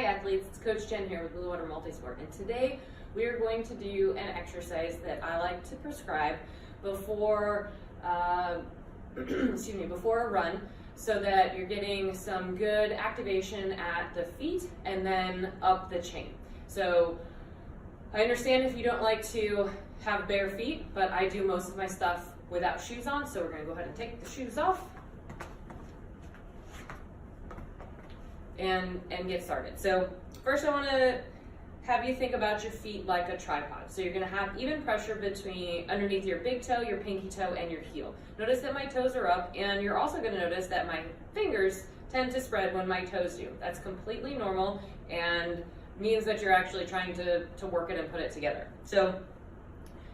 athletes, it's Coach Jen here with Blue Water Multisport, and today we are going to do an exercise that I like to prescribe before before a run, so that you're getting some good activation at the feet and then up the chain. So I understand if you don't like to have bare feet, but I do most of my stuff without shoes on, so we're going to go ahead and take the shoes off and get started. So first I want to have you think about your feet like a tripod. So you're going to have even pressure between underneath your big toe, your pinky toe, and your heel. Notice that my toes are up, and you're also going to notice that my fingers tend to spread when my toes do. That's completely normal and means that you're actually trying to work it and put it together. So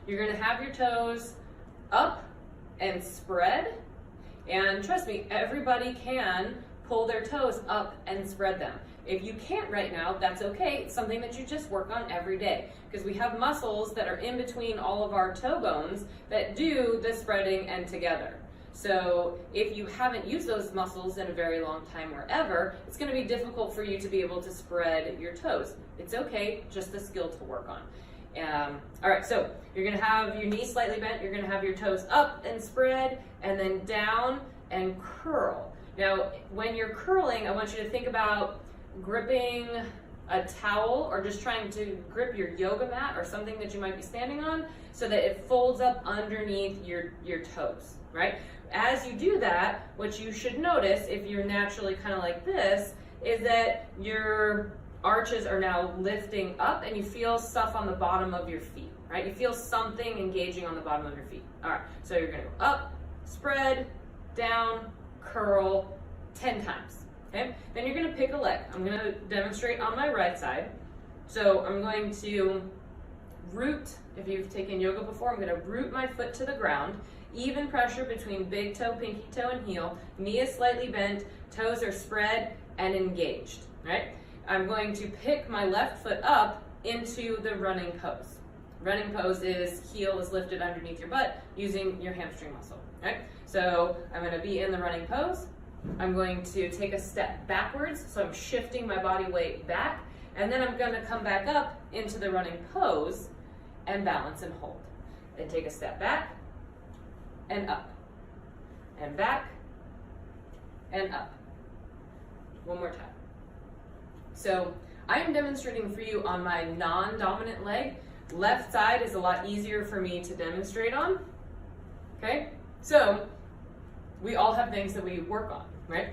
you're going to have your toes up and spread, and trust me, everybody can pull their toes up and spread them. If you can't right now, that's okay. It's something that you just work on every day, because we have muscles that are in between all of our toe bones that do the spreading and together. So if you haven't used those muscles in a very long time or ever, it's going to be difficult for you to be able to spread your toes. It's okay, just a skill to work on. All right, so you're going to have your knees slightly bent, you're going to have your toes up and spread, and then down and curl. Now, when you're curling, I want you to think about gripping a towel or just trying to grip your yoga mat or something that you might be standing on, so that it folds up underneath your toes, right? As you do that, what you should notice, if you're naturally kind of like this, is that your arches are now lifting up and you feel stuff on the bottom of your feet, right? You feel something engaging on the bottom of your feet. All right, so you're gonna go up, spread, down, curl 10 times, okay? Then you're gonna pick a leg. I'm gonna demonstrate on my right side. So I'm going to root, if you've taken yoga before, I'm gonna root my foot to the ground, even pressure between big toe, pinky toe, and heel. Knee is slightly bent, toes are spread and engaged, right? I'm going to pick my left foot up into the running pose. Running pose is heel is lifted underneath your butt using your hamstring muscle, right? So I'm going to be in the running pose. I'm going to take a step backwards, so I'm shifting my body weight back, and then I'm going to come back up into the running pose and balance and hold. Then take a step back and up, and back and up. One more time. So I am demonstrating for you on my non-dominant leg. Left side is a lot easier for me to demonstrate on, okay? So we all have things that we work on, right?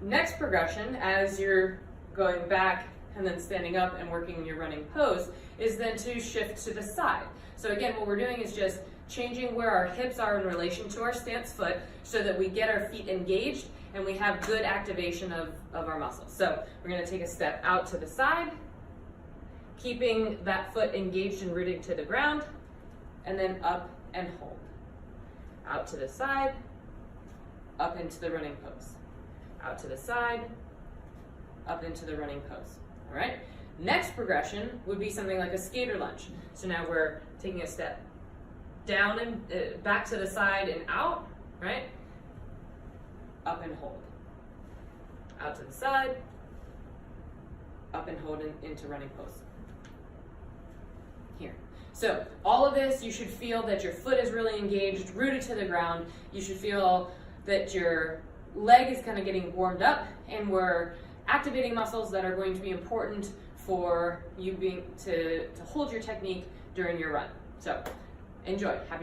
Next progression, as you're going back and then standing up and working in your running pose, is then to shift to the side. So again, what we're doing is just changing where our hips are in relation to our stance foot, so that we get our feet engaged and we have good activation of our muscles. So we're going to take a step out to the side, keeping that foot engaged and rooted to the ground, and then up and hold. Out to the side, up into the running pose. Out to the side, up into the running pose. All right? Next progression would be something like a skater lunge. So now we're taking a step down and back to the side and out, right? Up and hold. Out to the side, up and hold into running pose. Here. So all of this, you should feel that your foot is really engaged, rooted to the ground. You should feel that your leg is kind of getting warmed up, and we're activating muscles that are going to be important for you being to hold your technique during your run. So enjoy. Happy